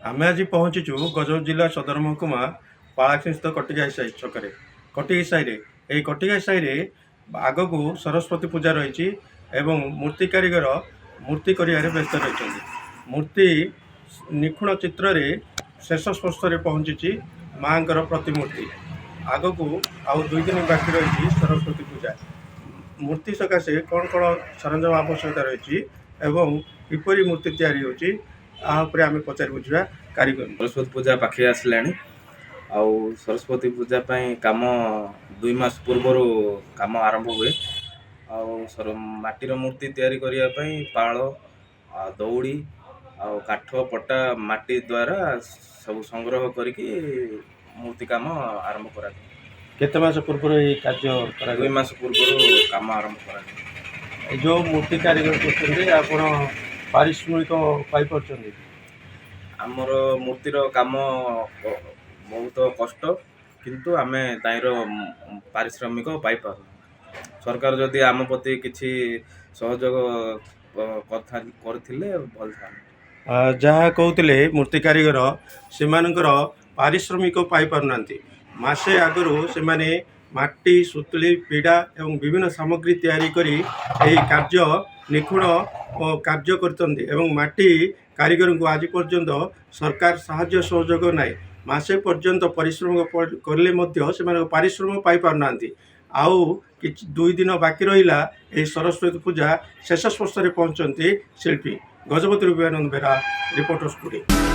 आम आज पहुँचीचु गजपति जिला सदर महकुमा पालाक्षी कटिगाई साई छक कटिगाई साई कटिगाई साई आग को सरस्वती पूजा रही मूर्ति कारीगर मूर्ति कर व्यस्त रही मूर्ति निखुण चित्र शेष स्पर्श पहुँची माँ प्रतिमूर्ति आग को आउ 2 दिन बाकी रही सरस्वती पूजा मूर्ति सकाशे कौन कौन सरंजाम आवश्यकता रही किपरि मूर्ति तैयारी होची आम पचार बुझा कारीगर। सरस्वती पूजा पाखे आसला आउ सरस्वती पूजा काम 2 मास पूर्व काम आरंभ हुए माटीर मूर्ति तैयारी करने पाल दौड़ी काठ पटा माटी द्वारा सब संग्रह करके मूर्ति काम आरंभ करा केते मास पूर्व कार्य 2 मास पूर्व काम आरंभ करा जो मूर्ति कारीगर करते आपण पारिश्रमिक पाई पारछन आमर मूर्तिर काम बहुत कष्ट किंतु आमे ताइर पारिश्रमिक पाई पार सरकार जदि आम प्रति किछि सहयोग करथिले भल था। जहाँ कहते मूर्ति कारीगर से पारिश्रमिक पाई पारनांती मासे आगु से माटी सुतली पीड़ा एवं विभिन्न सामग्री तैयारी करी कार्य निखुण कार्य करते माटी कारीगर को आज पर्यंत सरकार साहाय्य सहयोग नाई मासे पर्यंत परिश्रम करले पारिश्रम पाई पारना आउ 2 दिन बाकी रहा सरस्वती पूजा शेष स्पर्श पहुँचती शिल्पी गजपति बेरा रिपोर्टर स्टूडियो।